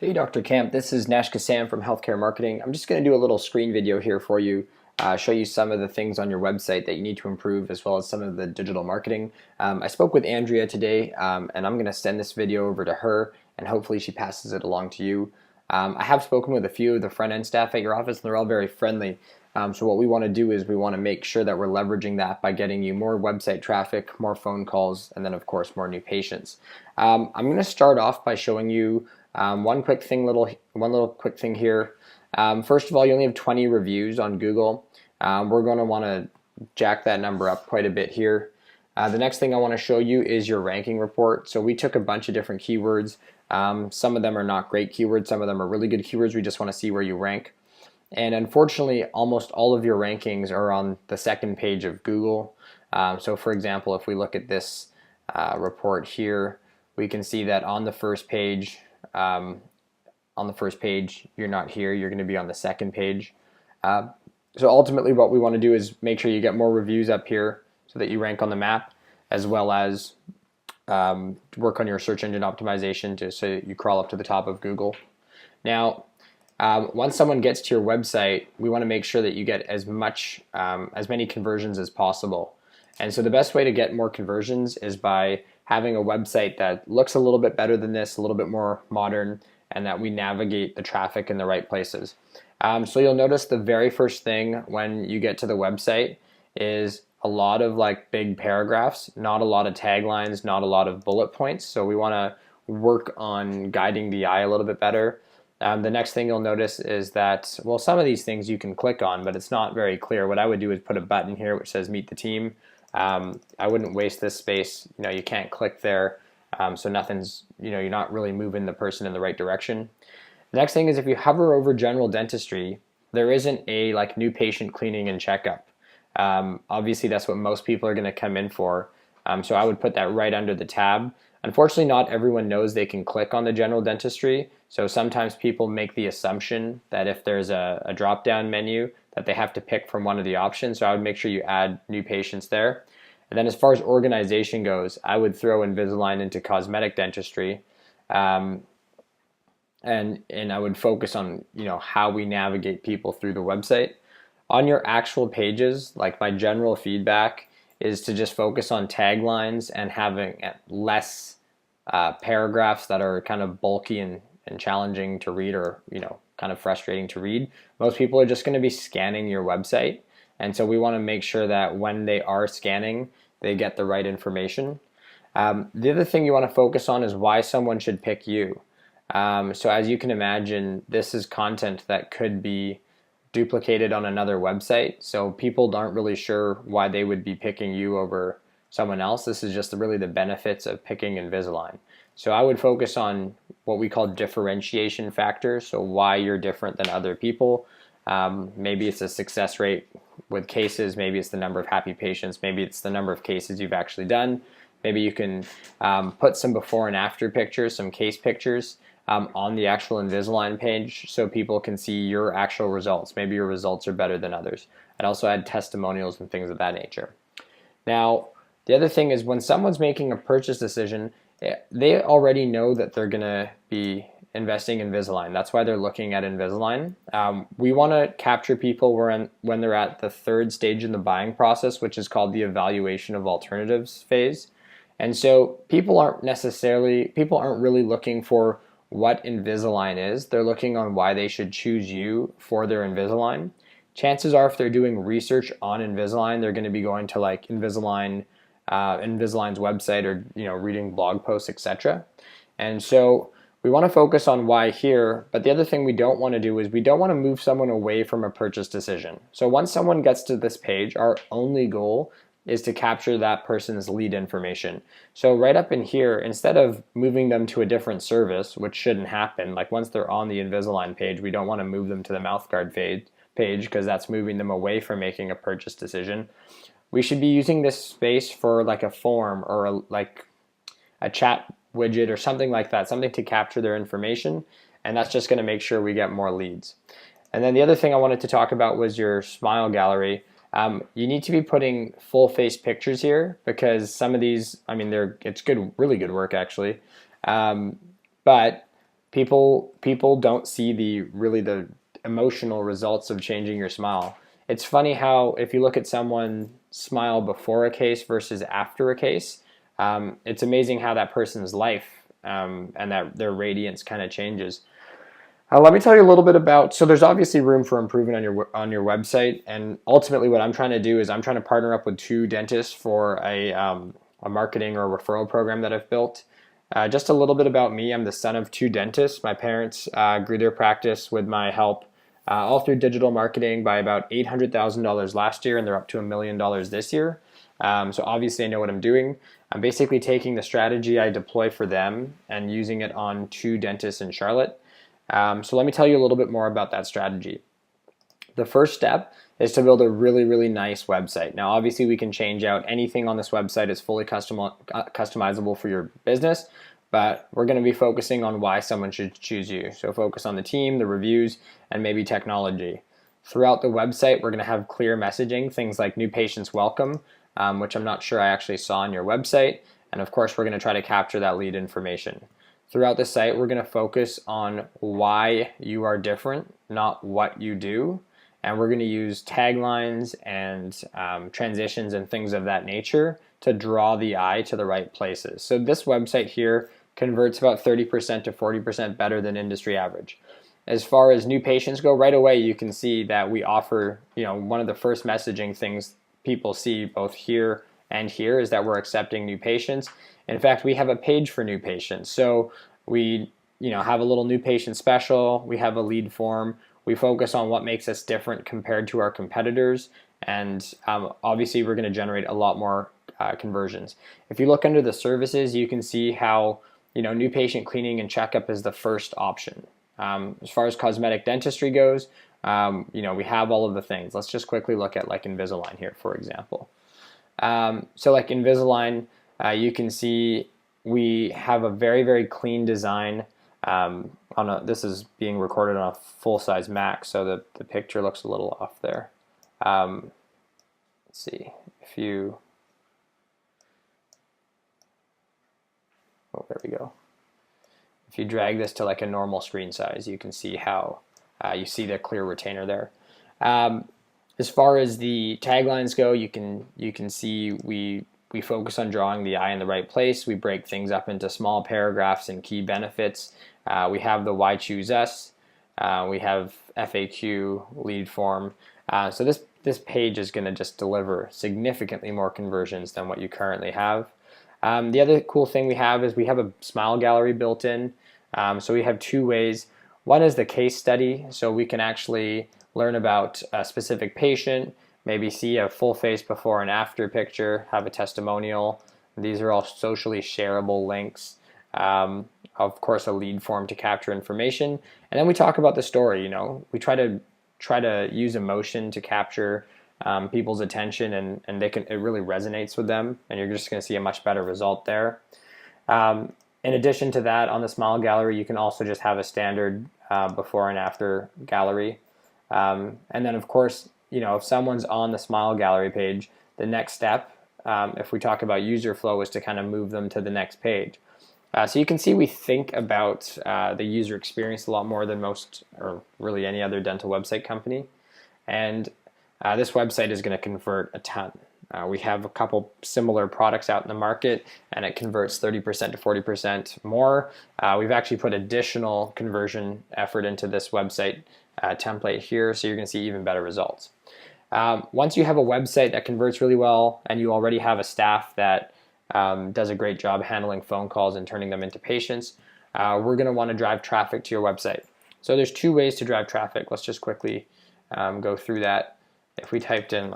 Hey Dr. Camp, this is Nash Kassam from Healthcare Marketing. I'm just going to do a little screen video here for you, show you some of the things on your website that you need to improve as well as some of the digital marketing. I spoke with Andrea today and I'm going to send this video over to her and hopefully she passes it along to you. I have spoken with a few of the front-end staff at your office and they're all very friendly. So what we want to do is we want to make sure that we're leveraging that by getting you more website traffic, more phone calls, and then of course more new patients. I'm going to start off by showing you one little quick thing here. First of all, you only have 20 reviews on Google. We're going to want to jack that number up quite a bit here. The next thing I want to show you is your ranking report. So we took a bunch of different keywords. Some of them are not great keywords, some of them are really good keywords. We just want to see where you rank. And unfortunately, almost all of your rankings are on the second page of Google. So for example, if we look at this report here, we can see that on the first page, you're not here, you're going to be on the second page. So ultimately what we want to do is make sure you get more reviews up here so that you rank on the map, as well as work on your search engine optimization so that you crawl up to the top of Google. Now, once someone gets to your website, we want to make sure that you get as many conversions as possible. And so the best way to get more conversions is by having a website that looks a little bit better than this, a little bit more modern, and that we navigate the traffic in the right places. So you'll notice the very first thing when you get to the website is a lot of like big paragraphs, not a lot of taglines, not a lot of bullet points. So we want to work on guiding the eye a little bit better. The next thing you'll notice is that, well, some of these things you can click on, but it's not very clear. What I would do is put a button here which says meet the team. I wouldn't waste this space. You can't click there, so nothing's, you're not really moving the person in the right direction. The next thing is if you hover over general dentistry, there isn't a like new patient cleaning and checkup. Obviously that's what most people are going to come in for, so I would put that right under the tab. Unfortunately, not everyone knows they can click on the general dentistry, so sometimes people make the assumption that if there's a drop-down menu that they have to pick from one of the options, so I would make sure you add new patients there. And then as far as organization goes, I would throw Invisalign into cosmetic dentistry, and I would focus on how we navigate people through the website. On your actual pages, like my general feedback is to just focus on taglines and having less paragraphs that are kind of bulky and challenging to read, or kind of frustrating to read. Most people are just going to be scanning your website, and so we want to make sure that when they are scanning, they get the right information. The other thing you want to focus on is why someone should pick you. So as you can imagine, this is content that could be duplicated on another website, so people aren't really sure why they would be picking you over someone else. This is just really the benefits of picking Invisalign. So I would focus on what we call differentiation factors, so why you're different than other people. Maybe it's a success rate with cases, maybe it's the number of happy patients, maybe it's the number of cases you've actually done. Maybe you can put some before and after pictures, some case pictures, on the actual Invisalign page so people can see your actual results. Maybe your results are better than others. I'd also add testimonials and things of that nature. Now, the other thing is when someone's making a purchase decision, they already know that they're going to be investing in Invisalign. That's why they're looking at Invisalign. We want to capture people when they're at the third stage in the buying process, which is called the evaluation of alternatives phase. And so people aren't really looking for what Invisalign is. They're looking on why they should choose you for their Invisalign. Chances are if they're doing research on Invisalign, they're going to be going to like Invisalign's website, or reading blog posts, etc. And so we want to focus on why here, but the other thing we don't want to do is we don't want to move someone away from a purchase decision. So once someone gets to this page, our only goal is to capture that person's lead information. So right up in here, instead of moving them to a different service, which shouldn't happen, like once they're on the Invisalign page, we don't want to move them to the mouthguard page because that's moving them away from making a purchase decision. We should be using this space for like a form or like a chat widget or something like that, something to capture their information, and that's just going to make sure we get more leads. And then the other thing I wanted to talk about was your smile gallery. You need to be putting full face pictures here because some of these, it's good, really good work actually, but People don't see the emotional results of changing your smile. It's funny how if you look at someone smile before a case versus after a case, it's amazing how that person's life and that their radiance kind of changes. Let me tell you a little bit about. So there's obviously room for improvement on your website, and ultimately, what I'm trying to do is I'm trying to partner up with two dentists for a marketing or referral program that I've built. Just a little bit about me. I'm the son of two dentists. My parents grew their practice with my help, all through digital marketing by about $800,000 last year, and they're up to $1 million this year. So obviously, I know what I'm doing. I'm basically taking the strategy I deploy for them and using it on two dentists in Charlotte. So let me tell you a little bit more about that strategy. The first step is to build a really, really nice website. Now, obviously, we can change out anything on this website. Is fully customizable for your business, but we're going to be focusing on why someone should choose you. So focus on the team, the reviews, and maybe technology. Throughout the website, we're going to have clear messaging, things like new patients welcome, which I'm not sure I actually saw on your website. And of course, we're going to try to capture that lead information. Throughout the site, we're going to focus on why you are different, not what you do. And we're going to use taglines and transitions and things of that nature to draw the eye to the right places. So this website here converts about 30% to 40% better than industry average. As far as new patients go, right away you can see that we offer, one of the first messaging things people see both here and here is that we're accepting new patients. In fact, we have a page for new patients. So we have a little new patient special. We have a lead form. We focus on what makes us different compared to our competitors. And obviously, we're going to generate a lot more conversions. If you look under the services, you can see how new patient cleaning and checkup is the first option. As far as cosmetic dentistry goes, we have all of the things. Let's just quickly look at like Invisalign here, for example. So like Invisalign, you can see we have a very, very clean design. This is being recorded on a full-size Mac, so the picture looks a little off there. Let's see if you. Oh, there we go. If you drag this to like a normal screen size, you can see how you see the clear retainer there. As far as the taglines go, you can see we focus on drawing the eye in the right place. We break things up into small paragraphs and key benefits. We have the why choose us. We have FAQ, lead form. So this page is going to just deliver significantly more conversions than what you currently have. The other cool thing we have is we have a smile gallery built in. So we have two ways. One is the case study, so we can actually learn about a specific patient, maybe see a full face before and after picture, have a testimonial. These are all socially shareable links. Of course, a lead form to capture information. And then we talk about the story. We try to use emotion to capture people's attention, and it really resonates with them, and you're just going to see a much better result there. In addition to that, on the smile gallery, you can also just have a standard before and after gallery. And then, of course, if someone's on the smile gallery page, the next step, if we talk about user flow, is to kind of move them to the next page. So you can see we think about the user experience a lot more than most, or really any other dental website company. And this website is going to convert a ton. We have a couple similar products out in the market, and it converts 30% to 40% more. We've actually put additional conversion effort into this website template here, so you're going to see even better results. Once you have a website that converts really well, and you already have a staff that does a great job handling phone calls and turning them into patients, we're going to want to drive traffic to your website. So there's two ways to drive traffic. Let's just quickly go through that. If we typed in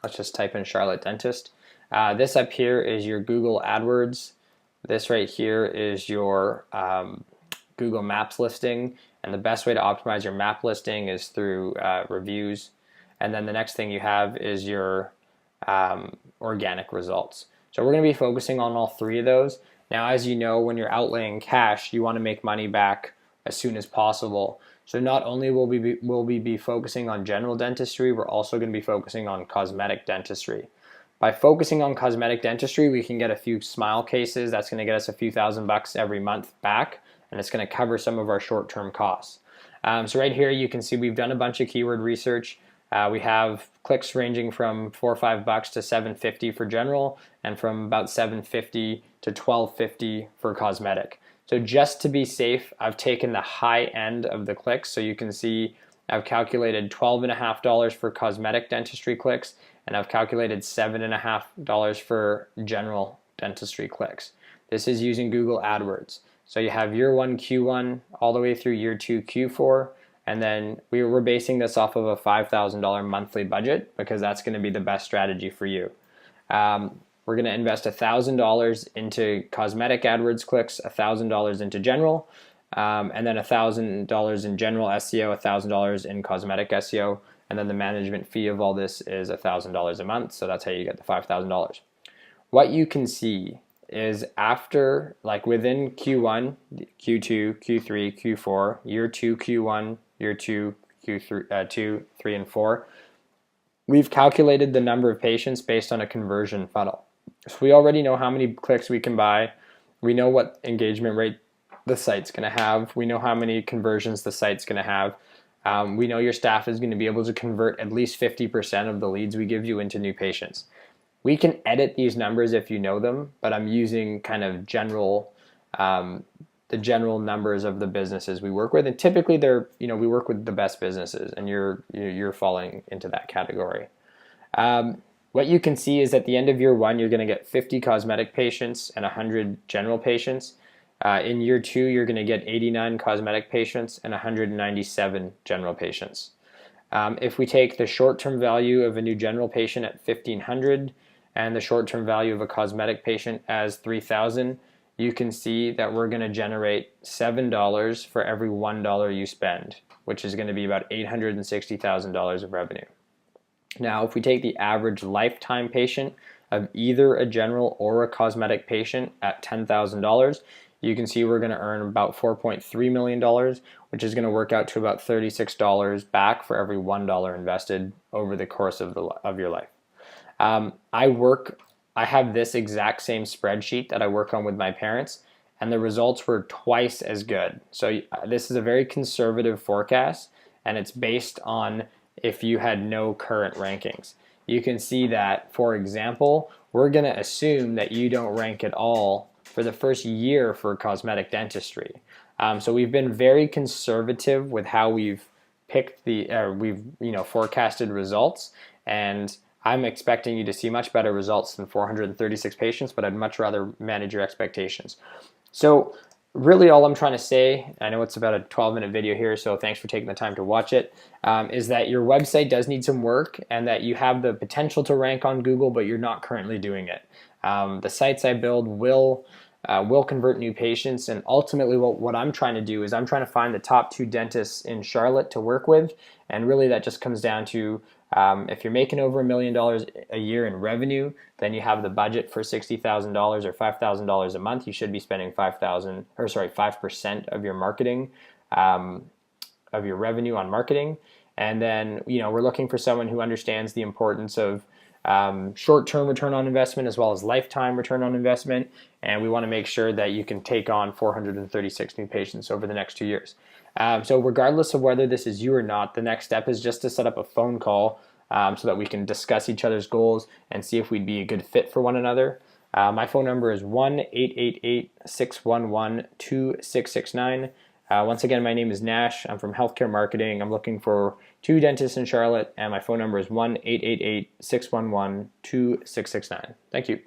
let's just type in Charlotte Dentist. This up here is your Google AdWords. This right here is your Google Maps listing. And the best way to optimize your map listing is through reviews. And then the next thing you have is your organic results. So we're going to be focusing on all three of those. Now, as you know, when you're outlaying cash, you want to make money back as soon as possible. So not only will we be focusing on general dentistry, we're also going to be focusing on cosmetic dentistry. By focusing on cosmetic dentistry, we can get a few smile cases. That's going to get us a few $1,000 every month back, and it's going to cover some of our short-term costs. So right here you can see we've done a bunch of keyword research. We have clicks ranging from $4 or $5 to $7.50 for general, and from about $7.50 to $12.50 for cosmetic. So just to be safe, I've taken the high end of the clicks. So you can see I've calculated $12.50 for cosmetic dentistry clicks, and I've calculated $7.50 for general dentistry clicks. This is using Google AdWords. So you have year 1 Q1 all the way through year 2 Q4, and then we're basing this off of a $5,000 monthly budget because that's going to be the best strategy for you. We're going to invest $1,000 into cosmetic AdWords clicks, $1,000 into general, and then $1,000 in general SEO, $1,000 in cosmetic SEO, and then the management fee of all this is $1,000 a month. So that's how you get the $5,000. What you can see is after, like within Q1, Q2, Q3, Q4, year 2 Q1, year 2 Q3, 2, 3, and 4, we've calculated the number of patients based on a conversion funnel. So we already know how many clicks we can buy. We know what engagement rate the site's going to have. We know how many conversions the site's going to have. We know your staff is going to be able to convert at least 50% of the leads we give you into new patients. We can edit these numbers if you know them, but I'm using kind of general, the general numbers of the businesses we work with, and typically they're, we work with the best businesses, and you're falling into that category. What you can see is at the end of year 1, you're going to get 50 cosmetic patients and 100 general patients. In year 2, you're going to get 89 cosmetic patients and 197 general patients. If we take the short-term value of a new general patient at $1,500 and the short-term value of a cosmetic patient as $3,000, you can see that we're going to generate $7 for every $1 you spend, which is going to be about $860,000 of revenue. Now, if we take the average lifetime patient of either a general or a cosmetic patient at $10,000, you can see we're going to earn about $4.3 million, which is going to work out to about $36 back for every $1 invested over the course of your life. I have this exact same spreadsheet that I work on with my parents, and the results were twice as good. So this is a very conservative forecast, and it's based on if you had no current rankings. You can see that, for example, we're going to assume that you don't rank at all for the first year for cosmetic dentistry. So we've been very conservative with how we've picked we've forecasted results, and I'm expecting you to see much better results than 436 patients, but I'd much rather manage your expectations. So really all I'm trying to say, I know it's about a 12-minute video here, so thanks for taking the time to watch it, is that your website does need some work and that you have the potential to rank on Google, but you're not currently doing it. The sites I build will convert new patients, and ultimately what I'm trying to do is I'm trying to find the top 2 dentists in Charlotte to work with, and really that just comes down to if you're making over $1 million a year in revenue, then you have the budget for $60,000 or $5,000 a month. You should be spending 5% of your marketing, of your revenue on marketing. And then we're looking for someone who understands the importance of short-term return on investment as well as lifetime return on investment, and we want to make sure that you can take on 436 new patients over the next 2 years. So regardless of whether this is you or not, the next step is just to set up a phone call so that we can discuss each other's goals and see if we'd be a good fit for one another. My phone number is 1-888-611-2669. Once again, my name is Nash. I'm from Healthcare Marketing. I'm looking for 2 dentists in Charlotte, and my phone number is 1-888-611-2669. Thank you.